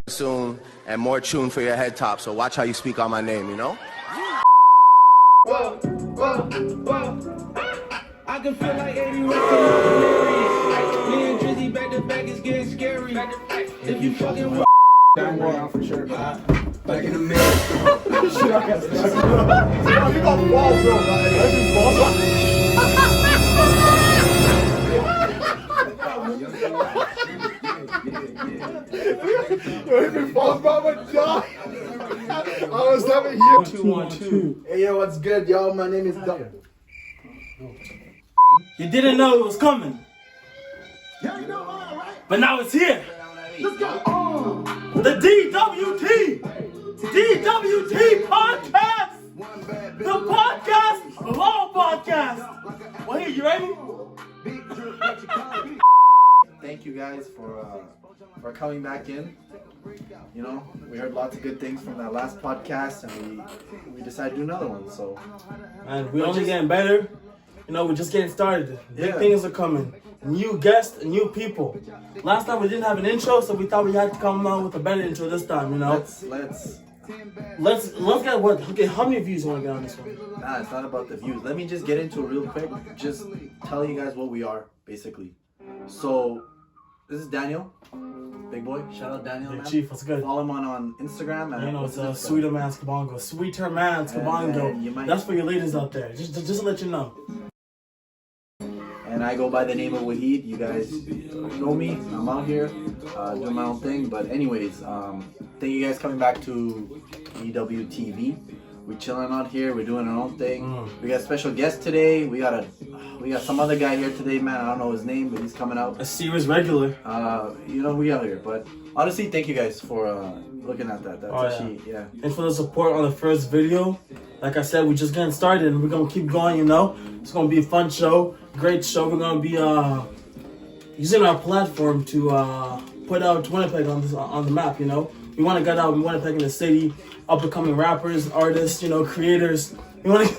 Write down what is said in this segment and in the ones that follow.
Soon and more tune for your head top. So watch how you speak on my name, you know? Whoa, whoa, whoa. I can feel like 80 rockin' me and Drizzy back to back is getting scary. If you fucking with That war out for sure, but back in the middle. Shit, I got stuck. You got balls, bro. Hit me balls, bro. I'm gonna die. I was never here. 212. Hey, yo, what's good, y'all? My name is Doug. You didn't know it was coming. But now it's here. The DWT podcast. The podcast of all podcasts. Well, here, you ready? Thank you guys for coming back in. You know, we heard lots of good things from that last podcast, and we decided to do another one. So, And we're only getting better. You know, we're just getting started. Big Yeah. things are coming. New guests, new people. Last time we didn't have an intro, so we thought we had to come out with a better intro this time. You know, let's get what? Okay, how many views you want to get on this one? Nah, it's not about the views. Let me just get into it real quick. Just tell you guys what we are, basically. So, this is Daniel, big boy. Shout out Daniel, man. Chief, what's good? Follow him on Instagram. And You know, it's what's this Sweeter Man's Kabongo. Sweeter Man's And Kabongo. you might- That's for your ladies out there. Just to let you know. And I go by the name of Wahid. You guys know me. I'm out here doing my own thing. But anyways, thank you guys coming back to EWTV. We're chilling out here. We're doing our own thing. We got a special guest today. We got some other guy here today, man. I don't know his name, but he's coming out. A serious regular. You know, we out here. But honestly, thank you guys for looking at that. That's actually, yeah. And for the support on the first video. Like I said, we're just getting started and we're going to keep going, you know. It's going to be a fun show. Great show. We're going to be using our platform to put out Winnipeg on the map, you know. We want to get out Winnipeg in the city, up and coming rappers, artists, you know, creators. We want to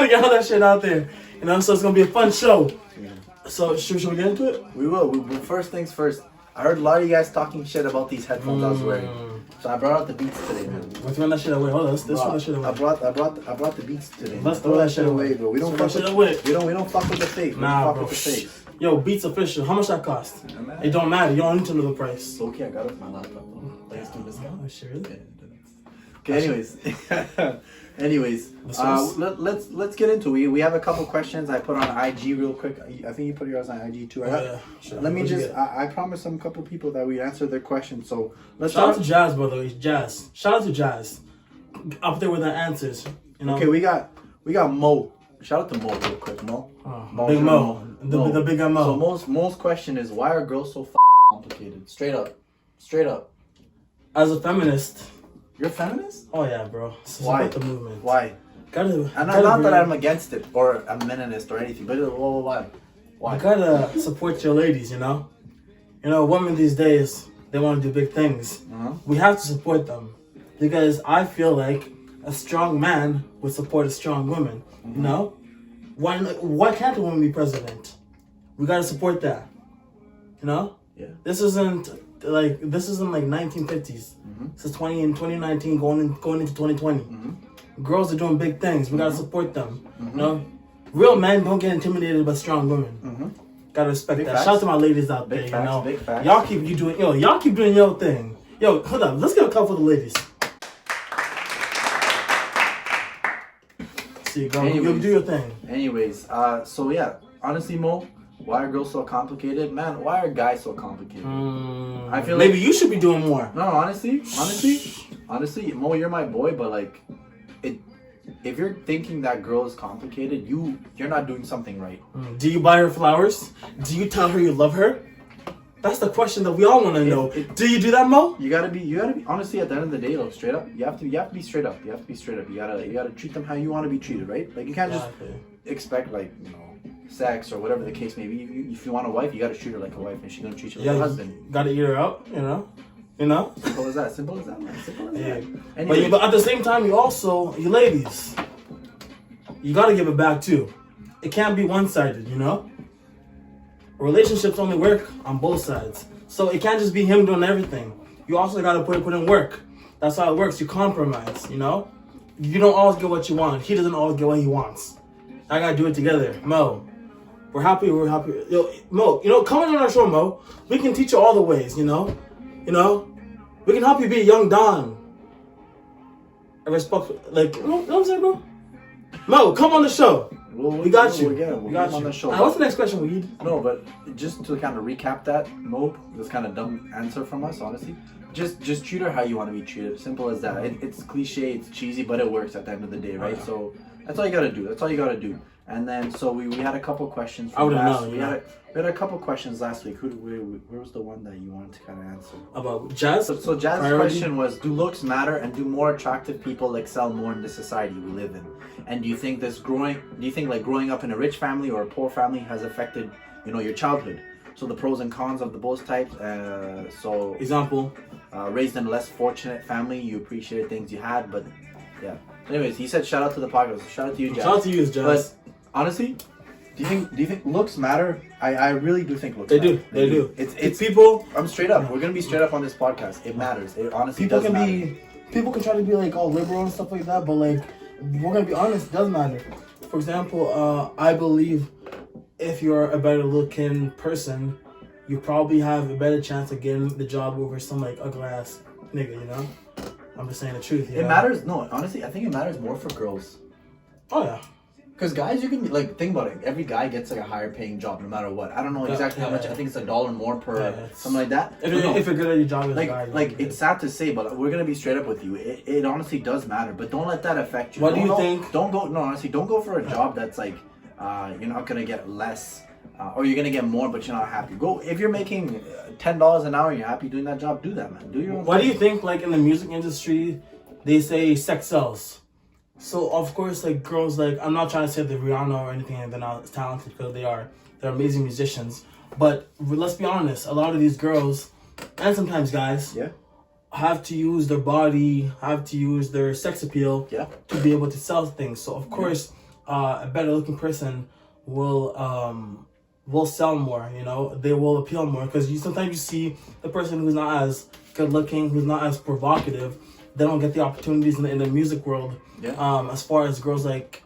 get all that shit out there, you know. So it's going to be a fun show. Yeah. So should we get into it? We will. First things first. I heard a lot of you guys talking shit about these headphones I was wearing. So I brought out the Beats today, man. Let's throw that shit away. Hold on, let's throw that shit away. I brought the Beats today. Let's throw that shit away, bro. We don't Throw fuck that shit with away. we don't fuck with the fake. We Nah, don't bro. fuck with the fake. Yo, Beats official. How much that cost? It don't matter. You don't need to know the price. It's okay, I got it with my laptop though. Thanks to this guy. Oh, shit, really? Okay, anyways, let's get into it. We have a couple questions I put on IG real quick. I think you put yours on IG too. Sure. Let me What'd you just. get? I promised some couple people that we answer their questions. So let's Shout out start. to Jazz, by the way. Jazz. Shout out to Jazz. Up there with the answers. You know? Okay, we got Mo. Shout out to Mo real quick, Mo. Big Mo. The big Mo. So Mo's question is, why are girls so complicated? Straight up. As a feminist. You're a feminist? Oh, yeah, bro. Why? Support the movement. Why? Gotta, And gotta not that be- I'm against it or a meninist or anything, but why? Why? You gotta support your ladies, you know? You know, women these days, they want to do big things. Uh-huh. We have to support them. Because I feel like a strong man would support a strong woman. You know? Why can't a woman be president? We gotta support that. You know? Yeah. This isn't like 1950s. This is 2019 going into 2020. Girls are doing big things. We gotta support them. You know? Real men don't get intimidated by strong women. Gotta respect Big that. facts. Shout out to my ladies out there, Big you facts, know. big facts. Y'all keep doing your thing. Yo, hold up. Let's get a couple of the ladies. See, go. You Anyways. do your thing. Anyways, so yeah, honestly, Mo, why are girls so complicated? Man, why are guys so complicated? I feel Maybe like, you should be doing more. no, honestly, Mo, you're my boy, but like, if you're thinking that girl is complicated, you're not doing something right. Do you buy her flowers? Do you tell her you love her? That's the question that we all want to know. Do you do that, Mo? You gotta be honestly at the end of the day, like straight up. You have to be straight up. You have to be straight up. You gotta treat them how you want to be treated, right? Like you can't just expect like, you know, sex or whatever the case may be. If you want a wife, you gotta treat her like a wife, and she's gonna treat you like a husband. Gotta eat her out, you know? You know? Simple as that, man. Simple as that. Yeah. But at the same time, you ladies, you gotta give it back too. It can't be one-sided, you know? Relationships only work on both sides. So it can't just be him doing everything. You also gotta put in work. That's how it works. You compromise, you know? You don't always get what you want. He doesn't always get what he wants. I gotta do it together. Mo, we're happy. Yo, Mo, you know, coming on our show, Mo, we can teach you all the ways, you know? You know? We can help you be a young Don. A respectful, like, you know what I'm saying, bro? Mo, come on the show. We got you. Yeah, We got on you. the show. What's the next question, Weed? No, but just to kind of recap that, Mo, this kind of dumb answer from us, honestly. Just treat her how you want to be treated. Simple as that. It's cliche, it's cheesy, but it works at the end of the day, right? Okay. So that's all you gotta do. That's all you gotta do. And then so we had a couple questions. I wouldn't last, know. We had a couple questions last week. Where was the one that you wanted to kind of answer? About Jazz? So Jazz's Priority? question was: do looks matter, and do more attractive people excel more in the society we live in? And do you think like growing up in a rich family or a poor family has affected, you know, your childhood? So the pros and cons of the both types. Example. Raised in a less fortunate family, you appreciated things you had, but yeah. Anyways, he said shout out to the podcast. Shout out to you, Jazz. Shout out to you, Jazz. But honestly, do you think looks matter? I really do think looks They matter. do. They do. It's people. I'm straight up. We're gonna be straight up on this podcast. It matters. It honestly People does can matter. be. People can try to be like all liberal and stuff like that, but like we're gonna be honest, it does matter. For example, I believe if you're a better looking person, you probably have a better chance of getting the job over some like ugly ass nigga. You know, I'm just saying the truth. You It know? matters. No, honestly, I think it matters more for girls. Oh yeah. Because guys, you can be like, think about it. Every guy gets like a higher paying job, no matter what. I don't know exactly how much. I think it's $1 more per something like that. If, But no, if you're good at your job as a like guy, it's sad to say, but we're gonna be straight up with you. It honestly does matter, but don't let that affect you. What do you Don't think? Don't go. No, honestly, don't go for a job that's like you're not gonna get less, or you're gonna get more, but you're not happy. Go if you're making $10 an hour, and you're happy doing that job. Do that, man. Do your own. Why do thing. you think, like, in the music industry, they say sex sells? So, of course, like, girls, like, I'm not trying to say they're Rihanna or anything and they're not talented, because they are. They're amazing musicians. But let's be honest, a lot of these girls, and sometimes guys, Yeah. have to use their body, have to use their sex appeal Yeah. to be able to sell things. So, of course, a better looking person will sell more, you know, they will appeal more, because sometimes you see the person who's not as good looking, who's not as provocative, they don't get the opportunities in the music world. Yeah. As far as girls like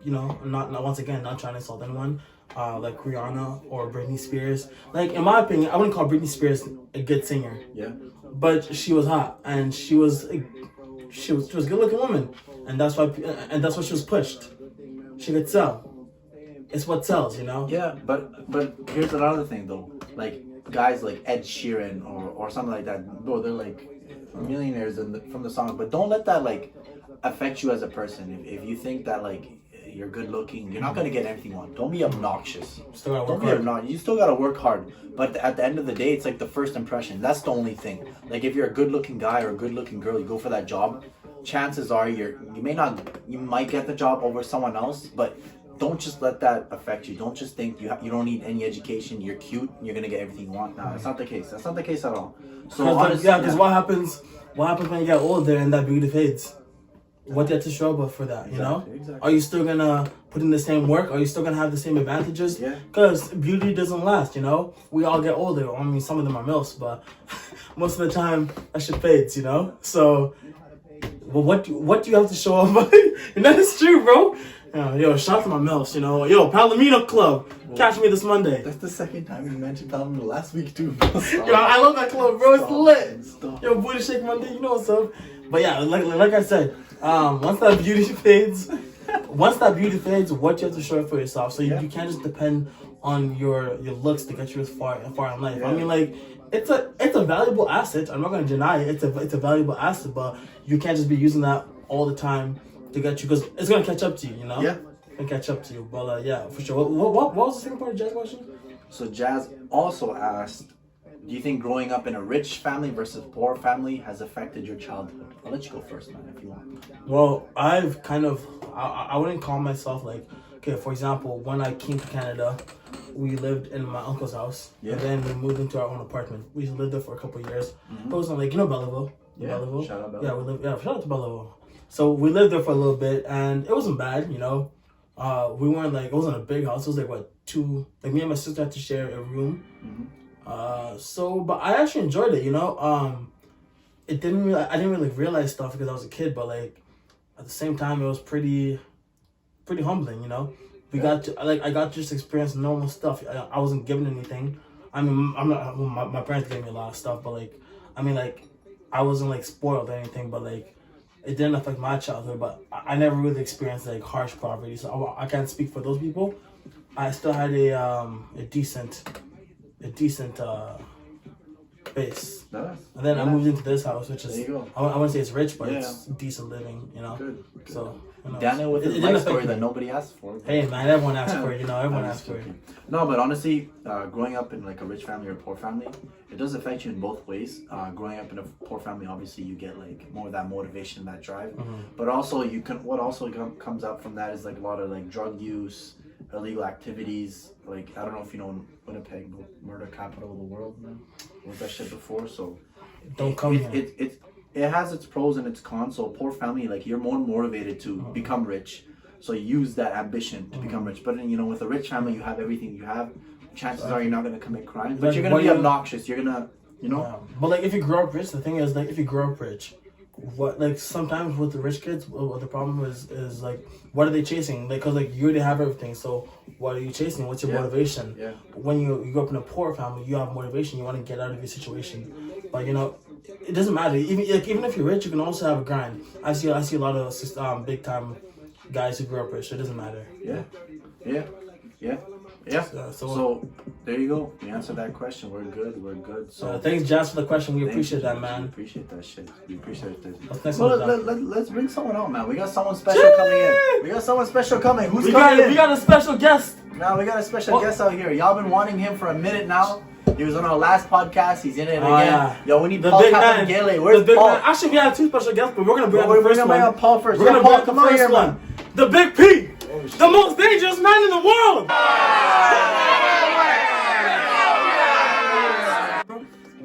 you know, not once again, not trying to insult anyone, like Rihanna or Britney Spears. Like, in my opinion, I wouldn't call Britney Spears a good singer, Yeah. but she was hot and she was a good looking woman, and that's why she was pushed. She could sell. It's what sells, you know. Yeah, but here's another thing though. Like guys like Ed Sheeran or something like that, bro, they're like millionaires from the song. But don't let that like affect you as a person. If you think that like you're good looking, you're not gonna get everything you want. Don't be obnoxious. Still gotta Don't work be hard. obnoxious. You still gotta work hard. But at the end of the day, it's like the first impression. That's the only thing. Like if you're a good looking guy or a good looking girl, you go for that job. Chances are you might get the job over someone else, but don't just let that affect you. Don't just think you don't need any education. You're cute. You're gonna get everything you want. No, that's not the case. That's not the case at all. So honestly, Because what happens when you get older and that beauty fades? What do you have to show up for that? You know? Exactly. Are you still gonna put in the same work? Are you still gonna have the same advantages? Yeah. Because beauty doesn't last. You know, we all get older. I mean, some of them are milfs, but most of the time that shit fades. You know, so. But what do you have to show up? And that is true, bro. Yo, shout out to my milfs, you know. Yo, Palomino Club, catch me this Monday. That's the second time you mentioned Palomino last week too. Yo, I love that club, bro. It's lit. Stop. Yo, Booty Shake Monday, you know what's up. But yeah, like I said, once that beauty fades, what you have to show up for yourself. So you can't just depend on your looks to get you as far in life. Yeah. I mean, like, it's a valuable asset. I'm not gonna deny it. It's a valuable asset, but you can't just be using that all the time to get you, because it's gonna catch up to you. You know. Yeah. It's gonna catch up to you. But yeah, for sure. What was the second part of Jazz's question? So Jazz also asked, do you think growing up in a rich family versus poor family has affected your childhood? I'll let you go first, man, if you want. Well, I've kind of, I wouldn't call myself like, okay, for example, when I came to Canada, we lived in my uncle's house. Yeah. And then we moved into our own apartment. We lived there for a couple of years. But it was like, you know Belleville? Yeah, Belleville? shout out Yeah, Belleville. shout out to Belleville. So we lived there for a little bit, and it wasn't bad, you know. We weren't like, it wasn't a big house. It was like, me and my sister had to share a room. But I actually enjoyed it. You know, I didn't really realize stuff because I was a kid, but like at the same time, it was pretty humbling. You know, I got to just experience normal stuff. I wasn't given anything. I mean, I'm not. My parents gave me a lot of stuff, but like, I mean, like, I wasn't like spoiled or anything, but like, it didn't affect my childhood. But I never really experienced like harsh poverty, so I can't speak for those people. I still had a decent base. Nice. And then I Yeah. moved into this house, which is There you go. I wouldn't say it's rich, but Yeah. it's decent living, you know. Good. So you know, Daniel with it his didn't life affect story me. that nobody asked for. Hey man, everyone asks for it, you know. Everyone I'm asks for it. joking. No, but honestly, growing up in like a rich family or a poor family, it does affect you in both ways. Growing up in a poor family, obviously you get like more of that motivation, that drive. But also what also comes out from that is like a lot of like drug use, illegal activities. Like I don't know if you know Winnipeg, murder capital of the world, man. Was that shit before? So Don't come here. it has its pros and its cons. So poor family, like you're more motivated to become rich. So use that ambition to become rich. But then, you know, with a rich family, you have everything you have. Chances are you're not gonna commit crimes, but Like, you're gonna what be do you- obnoxious. You're gonna, you know. Yeah. But like if you grow up rich, the thing is like if you grow up rich, what like sometimes with the rich kids, what the problem is like what are they chasing? Like because like you already have everything, so what are you chasing? What's your Yeah. motivation? Yeah. When you grow up in a poor family, you have motivation. You want to get out of your situation, but you know it doesn't matter. Even if you're rich, you can also have a grind. I see a lot of big time guys who grew up rich. It doesn't matter. Yeah. So there you go. We answered that question. We're good. So Thanks, Jazz, for the question. We thank appreciate you. that, We man. appreciate that shit. We appreciate this. Next Well, one, let's bring someone out, man. We got someone special coming in. We got someone special coming. Who's we coming in? got a special guest. Now we got a special guest out here. Y'all been wanting him for a minute now. He was on our last podcast. He's in it again. Yeah. Yo, we need The Paul big man. Capangele. Where's The big Paul? man. Actually, we have two special guests, but we're gonna bring We're up the first gonna bring one. up Paul first. We're Yo, gonna Paul, bring up the come on first here, one. man. The Big P, the most dangerous man in the world.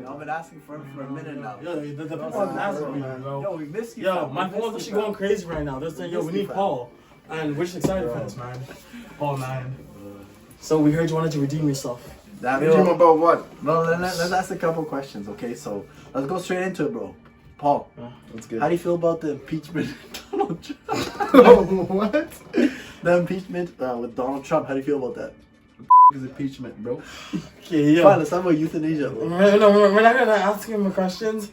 I've been asking for him for a minute now. Yo, the people are asking me, man, bro. Yo, we missed you. Yo, fam. my We missed phone's you, actually going fam. crazy right now. They're saying, yo, we need Paul, and we're just excited for this, man. Paul, man. So we heard you wanted to redeem yourself. That Dream about what? No, let's ask a couple questions, okay? So let's go straight into it, bro. Paul, That's good. how do you feel about the impeachment of Donald Trump? What? The impeachment with Donald Trump. How do you feel about that? Is impeachment, bro. Okay, yo. Fine, let's talk about euthanasia, bro. No, we're not gonna ask him questions.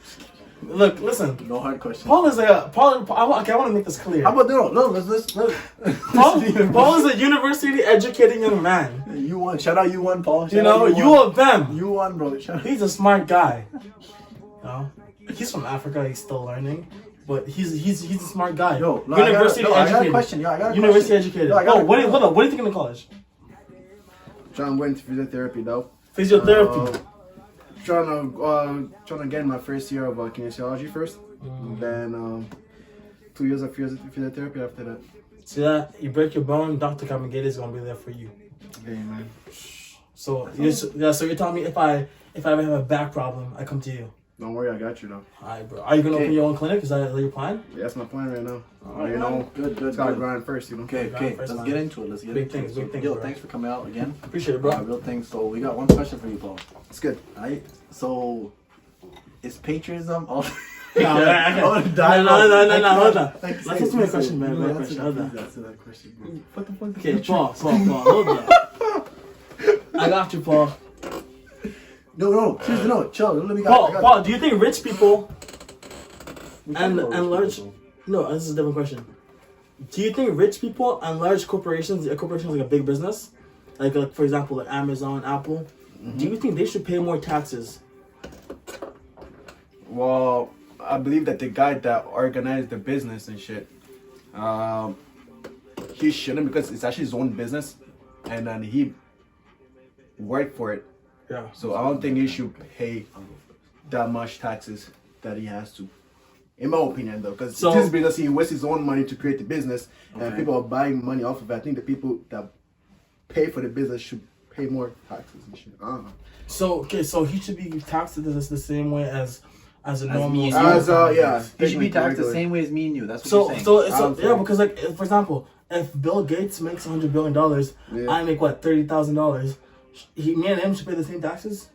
Look, listen. No hard questions. Paul is a Paul. I want to make this clear. How about no? Let's Paul is a university educated young man. You won. Shout out you won, Paul. Shout You know, out you of them. You won, bro. Shout out. He's a smart guy. You know, he's from Africa. He's still learning, but he's a smart guy. Yo, no, University I got a educated. question. Yo, I got a University question. educated. Yo, I got a Hold on. What do you think in college? Trying to go into physiotherapy, though. Physiotherapy. Trying to get in my first year of kinesiology first. Then 2 years of physiotherapy after that. See that? You break your bone, Dr. Kamagate is gonna be there for you. Hey, man. So you're telling me if I ever have a back problem, I come to you. Don't worry, I got you, though. Alright, bro. Are you gonna Okay. open your own clinic? Is that your plan? Yeah, that's my plan right now. Alright, You know, good. it's gotta grind first, you know. Okay, First let's line. get into it. Let's get Big into things, it. big things, Yo, bro. thanks for coming out again. Appreciate it, bro. Real things. So we got one question for you, Paul. It's good. Alright, so is patriotism all? No, Hold on. hold on. Let's ask me a question, man. Hold on. Answer that question, bro. What the fuck? Okay, Paul, hold on. I got you, Paul. No, seriously, no, chill. Let me go. Paul, do you think rich people and large? No, this is a different question. Do you think rich people and large corporations, a corporation is like a big business, like for example, like Amazon, Apple, do you think they should pay more taxes? Well, I believe that the guy that organized the business and shit, he shouldn't, because it's actually his own business, and then he worked for it. Yeah. So I don't think he should pay that much taxes that he has to. In my opinion, though, because So- this business, he wastes his own money to create the business, and Okay. people are buying money off of it. I think the people that pay for the business should pay more taxes and shit. I don't know. So he should be taxed the same way as a normal. me. As yeah, He should be taxed the regular. same way as me and you. That's what So you're saying. so yeah, because like for example, if Bill Gates makes $100 billion, Yeah. I make what $30,000. Me and him should pay the same taxes.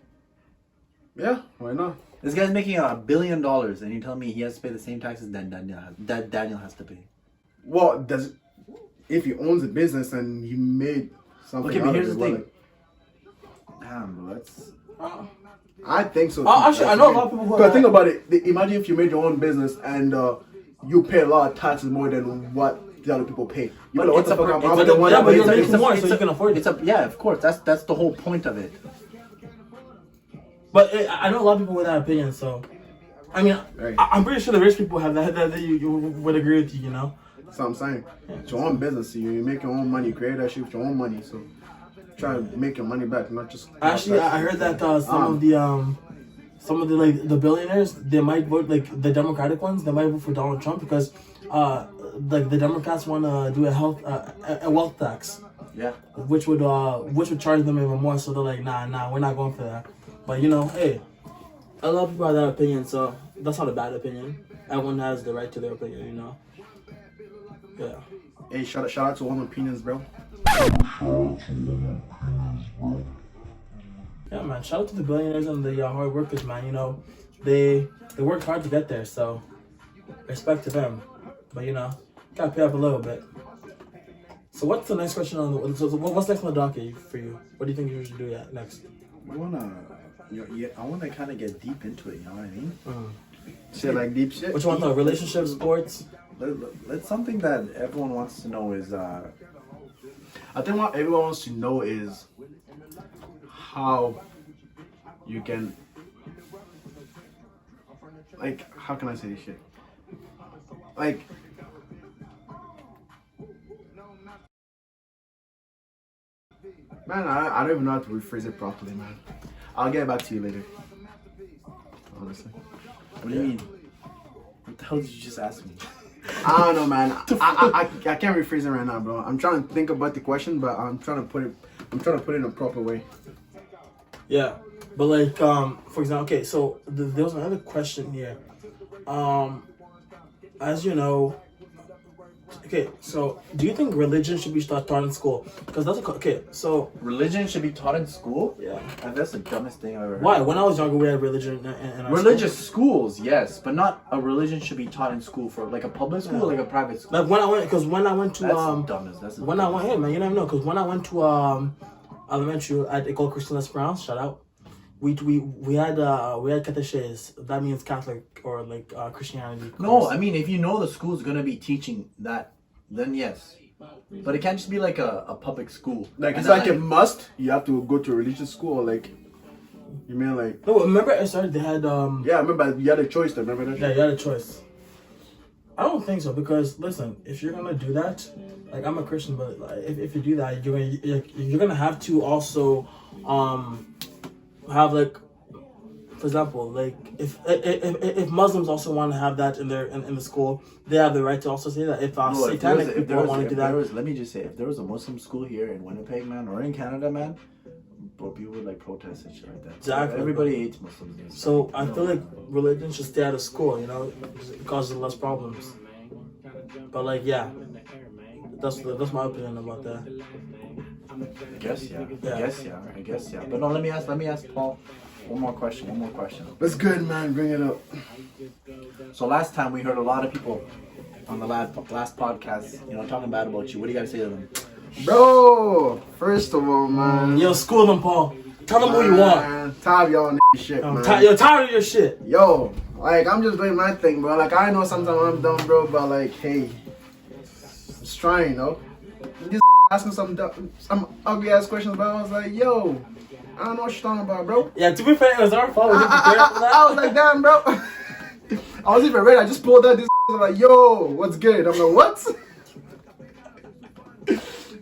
Yeah, why not? This guy's making $1 billion, and you tell me he has to pay the same taxes that Daniel has to pay. Well, if he owns a business and he made something Okay, but out here's of the it, thing. Damn, bro, that's... I think so. Too. Actually, I know a lot of people who Because are- think about it. Imagine if you made your own business and you pay a lot of taxes more than what the other people pay. You know what the fuck? I'm the one yeah, that but pays you're taxes. making more, so you can afford it. Yeah, of course. That's the whole point of it. But I know a lot of people with that opinion, so I mean, Right. I'm pretty sure the rich people have that you would agree with you, you know. That's what I'm saying. It's your own business. You make your own money. You create that shit with your own money. So try to make your money back, not just. Actually, I heard that some of the like the billionaires, they might vote, like the Democratic ones, they might vote for Donald Trump because like the Democrats want to do a wealth tax, Yeah. which would charge them even more. So they're like, nah, we're not going for that. But you know, hey, a lot of people have that opinion, so that's not a bad opinion. Everyone has the right to their opinion, you know. Yeah. Hey, shout out to all my opinions, bro. Yeah, man. Shout out to the billionaires and the hard workers, man. You know, they worked hard to get there, so respect to them. But you know, gotta pay up a little bit. So what's the next question on the? So what's next on the docket for you? What do you think you should do next? I wanna kind of get deep into it. You know what I mean? Shit like deep shit. Which one though? Relationships, sports. That's something that everyone wants to know is I think what everyone wants to know is how you can, like, how can I say this shit? Like, man, I don't even know how to rephrase it properly, man. I'll get back to you later. Honestly. What do you mean? What the hell did you just ask me? I don't know, man. I can't rephrase it right now, bro. I'm trying to think about the question, but I'm trying to put it in a proper way. Yeah, but like for example, okay, so there was another question here. As you know, okay, so do you think religion should be taught in school? Because that's okay. So Religion should be taught in school? yeah, And that's the dumbest thing I've ever heard. why? When I was younger, we had religion in our Religious schools, yes, but not a religion should be taught in school for like a public school or like a private school. Like when I went to That's the dumbest. That's the when I dumbest. went, hey man, you never know. Because when I went to elementary at École Christian Esperance, shout out. We had cateches. That means Catholic or like Christianity. No, course. I mean if you know the school's gonna be teaching that, then yes. But it can't just be like a public school. Like, And it's then, like a must. You have to go to a religious school, or like, you mean like? No, remember I started. They had Yeah, I remember you had a choice. To remember that. Yeah, you had a choice. I don't think so because listen, if you're gonna do that, like I'm a Christian, but like, if you do that, you're gonna have to also have like, for example, like if Muslims also want to have that in the school, they have the right to also say that. If No, satanic people want to do that, let me just say, if there was a Muslim school here in Winnipeg, man, or in Canada, man, bro, people would like protest and shit like that. Exactly. Everybody hates Muslims. and so stuff, I you feel know? like religion should stay out of school. You know, it causes less problems. But like, yeah, that's my opinion about that. I guess yeah. Yeah. I guess yeah. But no, let me ask Paul one more question. That's good, man. Bring it up. So last time we heard a lot of people on the last podcast, you know, talking bad about you. What do you gotta say to them? Bro, first of all, man. Yo, school them, Paul. Tell them who you are. Man, tired of y'all shit, man. You're tired of your shit. Yo, like, I'm just doing my thing, bro. Like, I know sometimes I'm dumb, bro, but like, hey, I'm just trying, you know. Just asking some ugly ass questions, but I was like, yo, I don't know what you're talking about, bro. Yeah, to be fair, it was our fault. We didn't prepare for that. I was like, damn, bro. I was even ready. I just pulled out this. I'm like, yo, what's good? I'm like, what?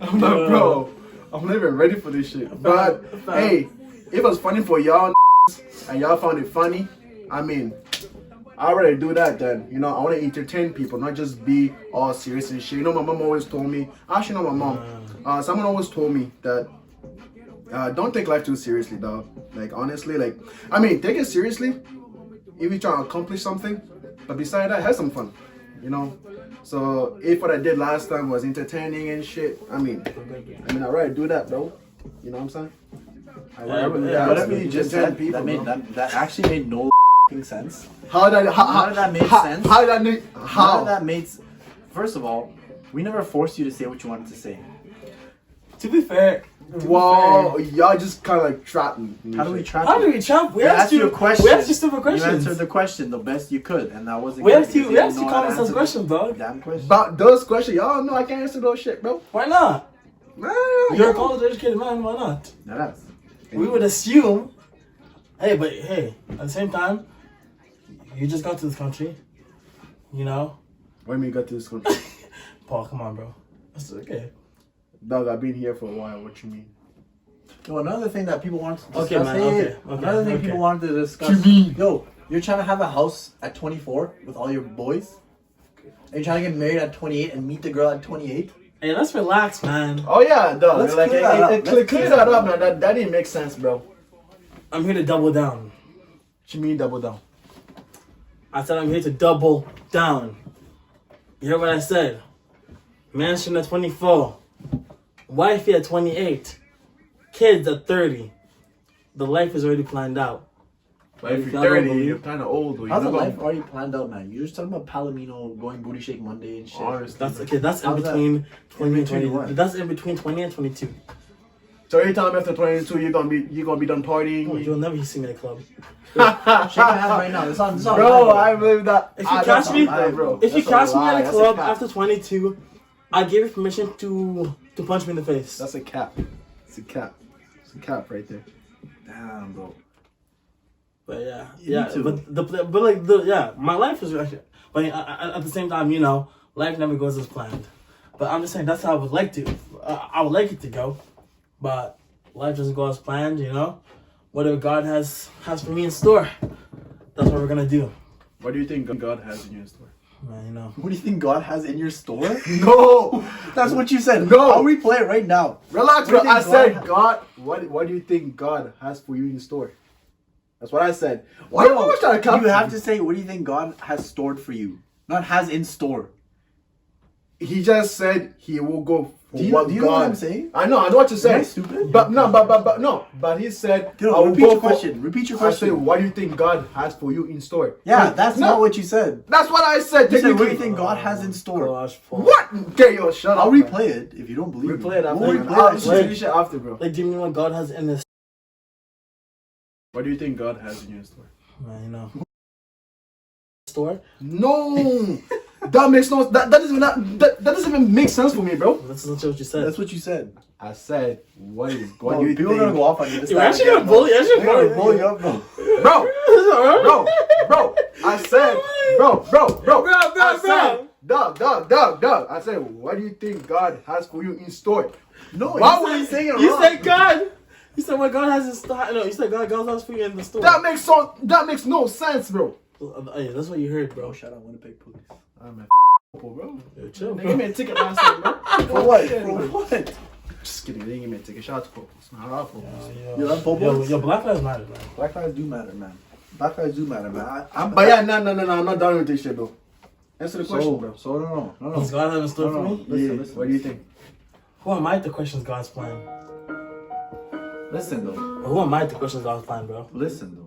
I'm like, bro, I'm not even ready for this shit. But hey, if it was funny for y'all and y'all found it funny, I mean, I already do that then. You know, I want to entertain people, not just be all serious and shit. You know, my mom always told me, actually, not my mom, someone always told me that don't take life too seriously, dog. Like, honestly, like, I mean, take it seriously if you're trying to accomplish something, but beside that, have some fun, you know. So if what I did last time was entertaining and shit, I mean, I'd rather do that, bro. You know what I'm saying? Whatever you just said, people, that actually made no sense. How did How did that make sense? How did that make How did that made? First of all, we never forced you to say what you wanted to say. To be fair, Well, y'all just kind of like trapped me. How do we trap? how do we jump? We asked you a question. We asked you stupid You questions. answered the question the best you could, and that wasn't. We good asked you. because We asked didn't you know how to common sense answer questions, the dog. Damn question. About those questions, y'all know I can't answer those shit, bro. Why not? Man, You're a college educated man. Why not? That's. We would assume. Hey, but hey, at the same time, you just got to this country. You know, When we got to this country, Paul, come on, bro. That's okay. dog, I've been here for a while. What you mean? Yo, another thing that people want to discuss. Okay, man, okay, Another thing okay. people wanted to discuss. What you mean? Yo, you're trying to have a house at 24 with all your boys? And you're trying to get married at 28 and meet the girl at 28? Hey, let's relax, man. Oh yeah, dog. Let's Like clear that up. Let's clear that up, man. That didn't make sense, bro. I'm here to double down. What you mean double down? I said I'm here to double down. You heard what I said? Mansion at 24. Wifey at 28. Kids at 30. The life is already planned out. But if If you're y'all don't 30, believe- you're kind of old. Though. How's the You're life not already planned out, man? You're just talking about Palomino going booty shake Monday and shit. Honestly. That's okay. That's in How's that? between 20 and 20. what? That's in between 20 and 22. So every time after 22, you're gonna be done partying. Oh, you'll never see me at a club. Shake your hand right now. It's on. Bro, I believe that. If you catch me, bro. if you That's catch me lie. at a That's club cap. after 22, I give you permission to punch me in the face. That's a cap. It's a cap. It's a cap right there. Damn, bro. But yeah, Me yeah, too. but my life is actually. But at the same time, you know, life never goes as planned. But I'm just saying that's how I would like to. I would like it to go, but life doesn't go as planned. You know, whatever God has for me in store, that's what we're gonna do. What do you think God has in your store? Man, you know. What do you think God has in your store? No, That's what you said. No. I'll replay it right now. relax, What bro. do you I think said God- God. What do you think God has for you in store? That's what I said. Why am I trying to cap You have to say, what do you think God has stored for you? Not has in store. He just said he will go for Do you what know God. what I'm saying? I know what you're saying. Am I stupid? But no, but no. But he said, Dude, I will repeat go your for- question. Repeat your I said, question. what do you think God has for you in store? Yeah, that's No, not what you said. That's what I said. You said, what do you technically. think God has in store? Gosh, Paul. What? Okay, yo, shut I'll up. man. replay it if you don't believe me. Replay it after. We'll man. replay I'll that show you shit. shit after, bro. Like, give me what God has in this. What do you think God has in your store? Man, you know. Store. No, that makes no. That doesn't even make sense for me, bro. That's not what you said. That's what you said. I said, what is? What Bro, do you people are think? gonna go off on you. This You're time actually again, gonna bully. bro. Actually They're gonna gonna bully you up, bro. Bro, I said, bro. I said, Doug. I said, what do you think God has for you in store? No, Why you would said- you say it You wrong? said God. You said what God has in store. No, you said God has for you in the store. That makes no sense, bro. Yeah, that's what you heard, bro. Bro, shout out Winnipeg police. I'm a bro. Yo, chill, They bro. gave me a ticket last time, bro. For what? For what? Just kidding. They didn't give me a ticket. Shout out to Popos. Not our Popos. You love Popos? Yo, Black Lives Matter, man. Black lives do matter, man. Black lives do matter, man. But yeah, no. I'm not done with this shit, bro. Answer the question, bro. So no. Does God have in store for me? Listen. What do you think? Who am I to question God's plan? Listen though. Who am I to question God's plan, bro? Listen.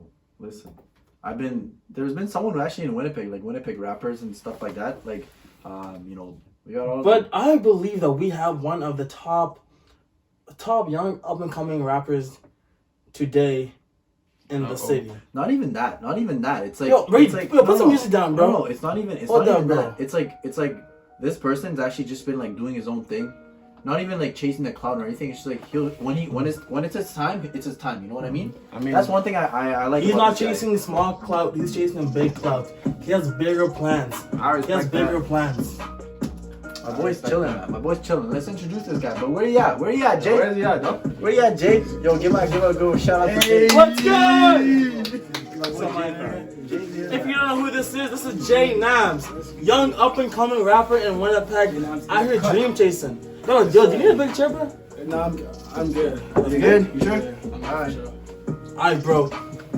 There's been someone who actually in Winnipeg, like Winnipeg rappers and stuff like that. Like, we got all. But I believe that we have one of the top young up and coming rappers today in the city. Not even that. It's like Yo, Ray, it's like, yo, put some music down, bro. No, it's not even. It's Hold not on, even bro. that. It's like this person's actually just been like doing his own thing, not even like chasing the cloud or anything. It's just like when it's his time, it's his time. You know what I mean? I mean, That's one thing I like. He's about not this guy. chasing small clout. He's chasing big clout. He has bigger plans. I He has respect bigger that. plans. My boy's chilling, man. My boy's chilling. Let's introduce this guy. But where you at? Where you at, Jay? Where's he at, dog? Where you at, Jay? Yo, give a go. Shout out to Jay. What's good? What's up, my nigga? If you don't know who this is Jay Nams, young up and coming rapper in Winnipeg. I hear dream chasing. Yo, do you need a big chair, bro? No, I'm good. You good? You sure? Alright. Alright, bro.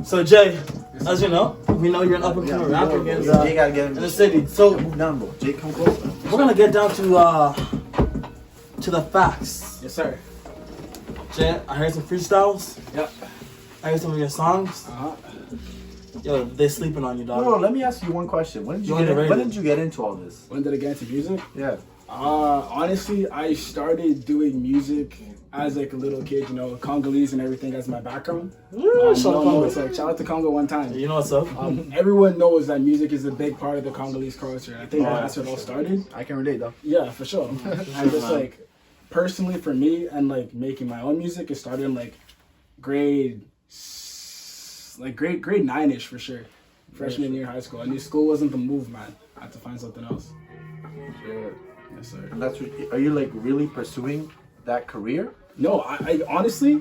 So Jay, as you know, we know you're an up and coming rapper against, Jay gotta get in him. the city. So Move down, bro. Jay, come closer. we're gonna get down to the facts. Yes, sir. Jay, I heard some freestyles. Yep. I heard some of your songs. Yo, they sleeping on you, dog. No, let me ask you one question. When did you get into all this? When did I get into music? Yeah. Honestly, I started doing music as like a little kid, you know, Congolese and everything as my background. It's like shout out to Congo one time. You know what's up? Everyone knows that music is a big part of the Congolese culture. I think that's where it all started. I can relate though. Yeah, for sure. And just like personally for me and like making my own music, it started in like grade 9-ish for sure. Freshman year of high school. I knew school wasn't the move, man. I had to find something else. Sure. Yes, sir. And that's what, are you like really pursuing that career? No, I honestly,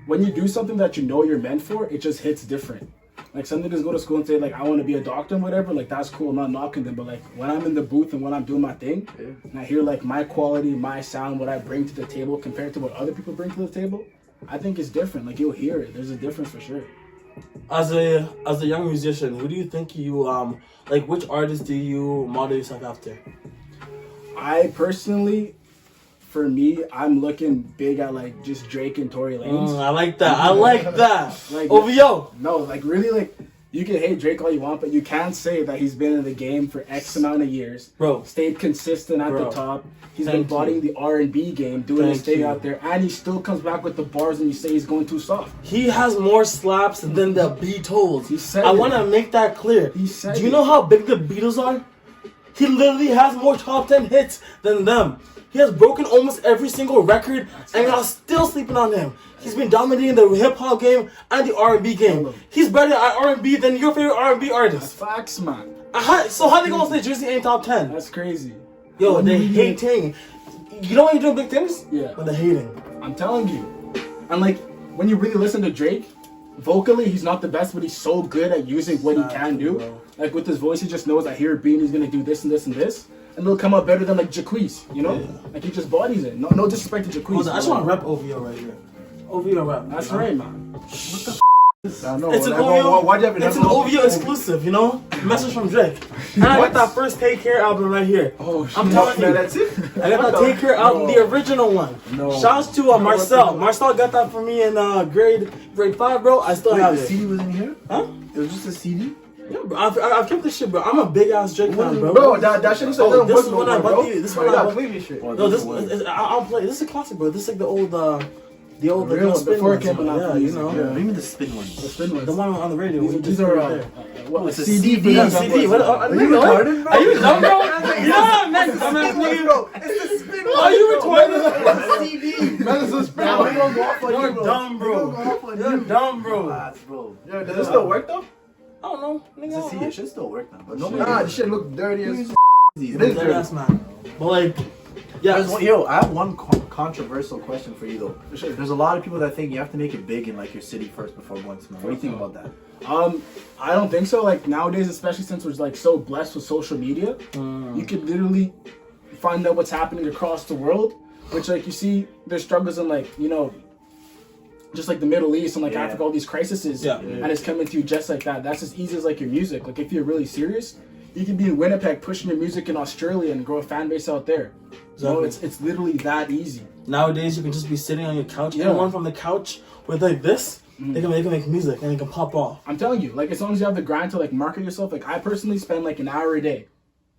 when you do something that you know you're meant for, it just hits different. Like some niggas go to school and say like I want to be a doctor and whatever, like that's cool, I'm not knocking them, but like when I'm in the booth and when I'm doing my thing, and I hear like my quality, my sound, what I bring to the table compared to what other people bring to the table, I think it's different. Like you'll hear it. There's a difference for sure. As a young musician, who do you think you like? Which artist do you model yourself after? I personally, for me, I'm looking big at like just Drake and Tory Lanez. I like that. I like that. Like OVO. No, like really, like you can hate Drake all you want, but you can't say that he's been in the game for X amount of years. Bro. Stayed consistent at the top. He's been bodying the R&B game, doing his thing out there, and he still comes back with the bars and you say he's going too soft. He has more slaps than the Beatles. He said I it. want to make that clear. He said Do you it. know how big the Beatles are? He literally has more top 10 hits than them. He has broken almost every single record, and y'all still sleeping on him. He's been dominating the hip hop game and the R&B game. He's better at R&B than your favorite R&B artist. Facts, man. So how they gonna say Jersey ain't top 10? That's crazy. Yo, they hating. You know when you're doing big things? Yeah. When they're hating. I'm telling you. And like, when you really listen to Drake, vocally, he's not the best, but he's so good at using what he can do. Bro. Like with his voice, he just knows I hear a beat and he's gonna do this and this and this. And it'll come out better than like Jacquees, you know? Yeah. Like he just bodies it. No disrespect to Jacquees. Hold on, I just want to rap OVO right here. OVO rap. That's right, man. I know. It's an It's an OVO exclusive, you know? Message from Drake. And I got that first Take Care album right here. Oh, shit. I'm telling you. That's it. I got that Take Care album, the original one. No. Shouts to Marcel. Marcel got that for me in grade 5, bro. I still have The it. CD was in here? Huh? It was just a CD? Yeah, bro. I've kept this shit, bro. I'm a big ass Drake fan, bro. Bro, that shit is Oh, this is when I bought the. This is when I bought. play this shit. Well, No, that's this the one. I'll play. This is a classic, bro. This is like the old real one, spin before it ones, came out, yeah, you know. What do you mean the spin ones? The spin ones. The one on the radio. These are what, It's a CD. CD. for CD. example. What? Are you retarded, bro? Are you dumb, bro? You know what I meant? Dumbass nigga. It's the spin Are you retarded? CD. Man, it's a spin Now we gonna go off on you, You're bro. dumb, bro. You're dumb, bro. Relax, bro. Yo, does this still work though? I don't know, nigga. I don't See, know. it should still work now, but Nah, this shit look dirty as. It is Dead dirty. ass man. But like, yeah. Yo, I have one controversial question for you though. For sure. There's a lot of people that think you have to make it big in like your city first before going small. What do you think about that? I don't think so. Like nowadays, especially since we're like so blessed with social media, you could literally find out what's happening across the world. Which like you see, there's struggles in like just like the Middle East and like Yeah. Africa, all these crises, Yeah. and it's coming to you just like that. That's as easy as like your music. Like if you're really serious, you can be in Winnipeg pushing your music in Australia and grow a fan base out there. So Exactly. it's literally that easy. Nowadays, you can just be sitting on your couch. Yeah. Anyone from the couch with like this, they can make music and they can pop off. I'm telling you, like as long as you have the grind to like market yourself, like I personally spend like an hour a day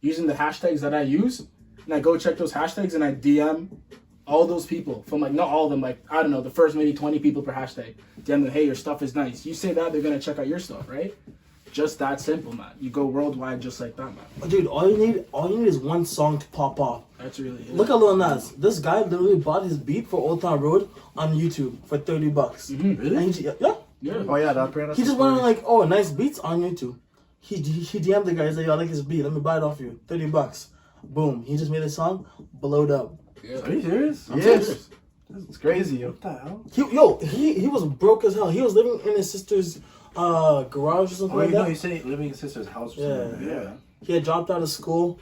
using the hashtags that I use, and I go check those hashtags and I DM all those people from like not all of them, like I don't know, the first maybe 20 people per hashtag. DM them, hey, your stuff is nice. You say that, they're gonna check out your stuff, right? Just that simple, man. You go worldwide just like that, man. Dude, all you need is one song to pop off. That's really it. Look at Lil Nas. This guy literally bought his beat for Old Town Road on YouTube for $30. Really? And he, yeah. Yeah. Oh yeah, that's He just went on like, oh, nice beats on YouTube. He DM'd the guy. He's like, yo, I like his beat. Let me buy it off you. $30. Boom. He just made a song. Blowed up. Are you serious? I'm Yes. serious. It's crazy, yo. What the hell? He was broke as hell. He was living in his sister's garage or something Oh, like you know, that. he's saying living in his sister's house. Or something. Yeah. He had dropped out of school.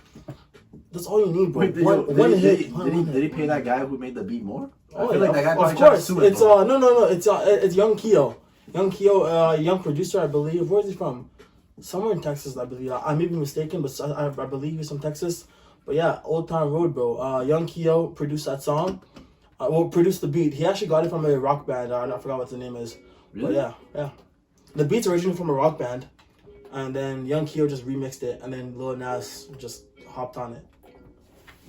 That's all you need, bro. Wait, One hit. did he pay that guy who made the beat more? Oh, I feel yeah, like that guy of probably tried to course. sue him, It's bro. no. It's Young Keo. Young Keo, young producer, I believe. Where is he from? Somewhere in Texas, I believe. I may be mistaken, but I believe he's from Texas. But yeah, Old Town Road, bro. Young Keo produced that song. Well, produced the beat. He actually got it from a rock band. I forgot what the name is. Really? But yeah. The beat's originally from a rock band, and then Young Keo just remixed it, and then Lil Nas just hopped on it.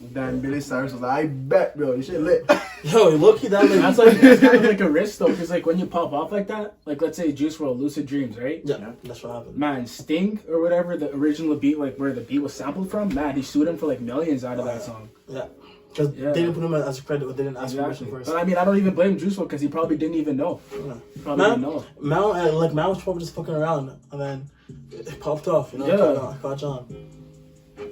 Then Billy Cyrus was like, I bet, bro, you shit lit. Yo, look at that. That's like it's kind of like a risk though, because like when you pop off like that, like let's say Juice WRLD, Lucid Dreams, right? Yeah, that's what happened. Man, Sting or whatever the original beat, like where the beat was sampled from, man, he sued him for like millions out of that song. Yeah. Because Yeah. they didn't put him as a credit, but they didn't ask permission first. But I mean, I don't even blame Juice WRLD because he probably didn't even know. Yeah. Probably didn't know. Man was probably just fucking around, and then it popped off, you know? Yeah. Caught on.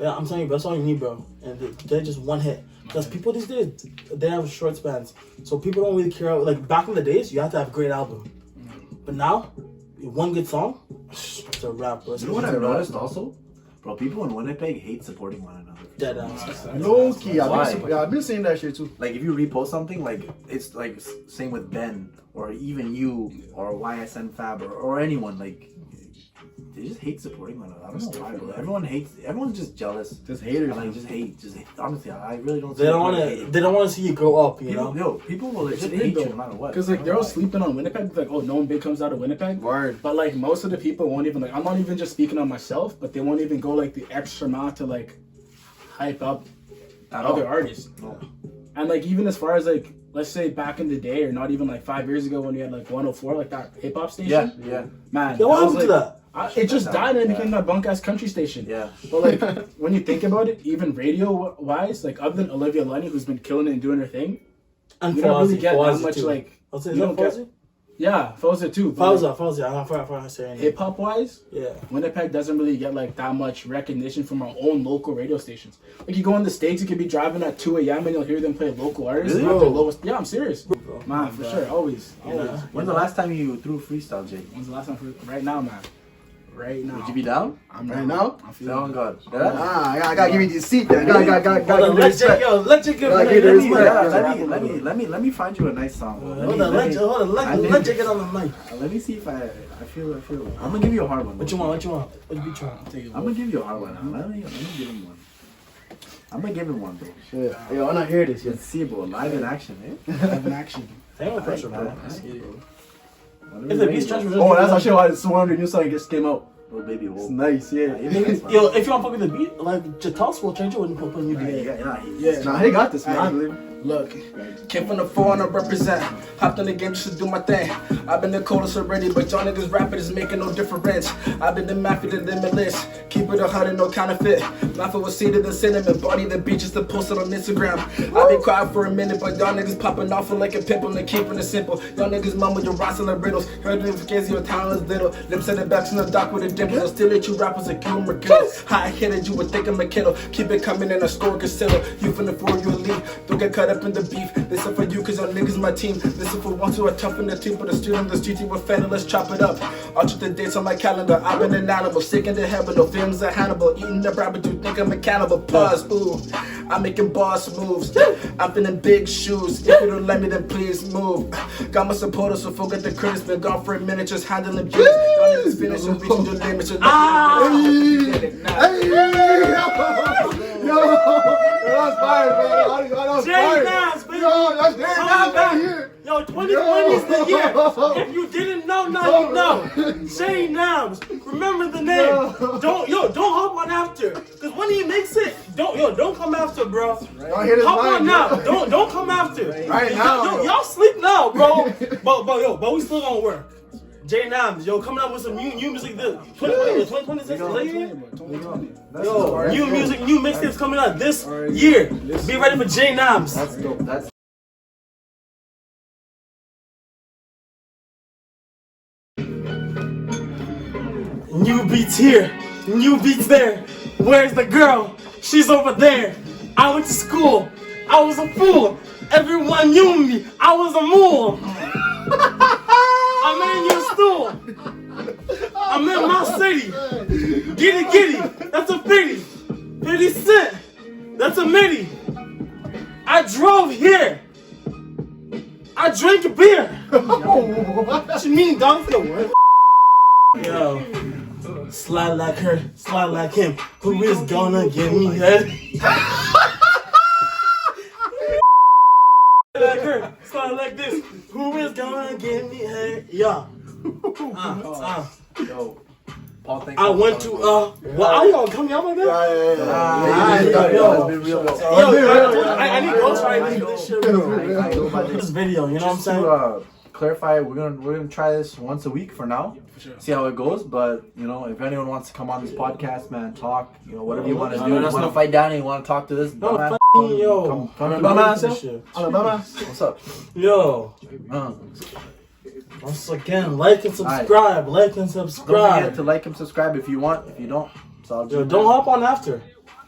Yeah, I'm telling you, that's all you need, bro. And they're just one hit. Because people these days, they have short spans. So people don't really care. Like, back in the days, you had to have a great album. But now, one good song, it's a rap, bro. You know what I've noticed also? Bro, people in Winnipeg hate supporting one another. Dead ass. Low key, Why? I've been seeing that shit too. Like, if you repost something, like, it's like, same with Ben, or even you, or YSN Fab, or anyone, like, they just hate supporting one another. I don't know why, bro. Everyone's just jealous. Just haters. Like, just hate. Honestly, I really don't They don't want to. They don't want to see you grow up, you know. People will legit weird hate you though, no matter what. Because like they're all sleeping on Winnipeg. Like, oh, no one big comes out of Winnipeg. Word. But like most of the people won't even like. I'm not even just speaking on myself, but they won't even go like the extra mile to like hype up other artists. No. And like even as far as like let's say back in the day, or not even like 5 years ago when we had like 104, like that hip hop station. Yeah. Man, Yo, what that was, happened to that? It just died and it became that bunk ass country station. Yeah. But like when you think about it, even radio wise, like other than Olivia Lunny, who's been killing it and doing her thing, And you don't really Fawzi, get that Fawzi much too. like. I'll say, you is don't that get- Fawzi? Yeah, Fawzi too. but, like, Fawzi. I forgot how to say it. hip hop wise, Yeah. Winnipeg doesn't really get like that much recognition from our own local radio stations. Like you go in the States, you could be driving at 2 a.m. and you'll hear them play local artists. Really? At their lowest. Yeah, I'm serious. Bro. Man, for sure, always. Yeah. When's the last time you threw freestyle, Jake? When's the last time? Right now, man. Right now. Would you be down? I'm Right down. now? I'm Oh feeling. God. I gotta give you the seat then. Gotta give Hold you on, the respect. let you give Gotta me give the let respect. me- Let me find you a nice song. bro. Hold on, let you get on the mic. Let me see if I feel. I'm gonna give you a hard one. What you want? What beat you want? I'm gonna give you a hard one. Let me give him one. I'm gonna give him one, bro. Shit. Yo, I'm not hear this yet. Let's see, bro. Live in action, eh? Have an action. Ain't no pressure, bro. Whatever If the you beat's ready, trash, bro. Oh, that's actually why it's 100 new song just came out. Oh, baby, It's whoa. nice, yeah. Yo, if you want to fuck with the beat, like just toss will change it when you put a new beat. Yeah. Nah, he got this, man. I believe. Look, came from the 4 and I represent. Hopped in the game just to do my thing. I've been the coldest already, but y'all niggas rapping is making no difference. I've been the mafia, the limitless. Keep it 100, no counterfeit. Mafia was seated in cinnamon. Body the beach just to post it on Instagram. I've been quiet for a minute, but y'all niggas popping off like a pimple and keeping it simple. Y'all niggas mumble your rocks and the riddles. Heard the case your town is little. Lips in the backs in the dock with a dimple. I'll still at you rappers like humor kills. High headed, you would think I'm a kiddo. Keep it coming in a score consider. You finna for you elite. Don't get caught up in the beef. Listen for you, cause your niggas my team. Listen for ones who are tough in the team, but the street on the street, you were fed, let's chop it up. I'll check the dates on my calendar. I've been an animal, sick in the heaven, no films are Hannibal. Eating the rabbit, you think I'm a cannibal. Pause, ooh. I'm making boss moves. I'm feeling big shoes. If you don't let me, then please move. Got my supporters, so forget the critics. Been gone for a minute, just handling business. Y'all niggas finish, so reaching the limits. So Yo, that's fire, bro. That was Jay fire. Nas, baby. Yo, that's Jay Come Nas back. right here. Yo, 2020 is the year. If you didn't know, now you know. Jay Nas, remember the name. Don't hop on after. Cause when he makes it, don't come after, bro. Y'all hear this Hop line, on now. bro? Don't come after. Right now. Y'all sleep now, bro. but we still gonna work. Jay Nams, yo, coming up with some new music. 2020 is this late year? Yo, new music, new mixtapes coming out this year. Be ready for Jay Nams. That's dope. That's New beats here, new beats there. Where's the girl? She's over there. I went to school. I was a fool. Everyone knew me. I was a mule. I'm in your stool. I'm in my city. Giddy. That's a 50. 50 cent. That's a midi. I drove here. I drank a beer. What you mean, dog? Yo, slide like her, slide like him. Who is gonna give me head? Like her, Yeah. Yo, Paul, thanks I for went to coming. well, are y'all coming out like that? I need ghostwriting for this shit. This video, you know what I'm saying? To clarify, we're gonna try this once a week for now. See how it goes, but you know, if anyone wants to come on this podcast, man, talk, you know, whatever you want to do. You want to fight Danny, you want to talk to this No, dumbass, fucking yo. come to Dumbass this shit. What's up? Yo. Uh, Once again, like and subscribe. Like and don't subscribe. forget to like and subscribe if you want. If you don't, it's all Yo, good. don't hop on after.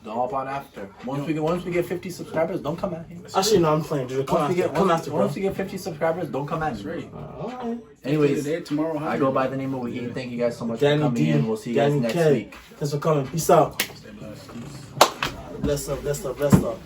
Don't hop on after. Once we get 50 subscribers, don't come at me. Actually, no, I'm playing, dude. Come after, bro. Once we get 50 subscribers, don't come at me. Alright. Anyways, Today, tomorrow, I go by the name of Wahid. Thank you guys so much Danny for coming D. in. We'll see you Danny guys next K. week. Thanks for coming. Peace out. Bless up, bless up, bless up.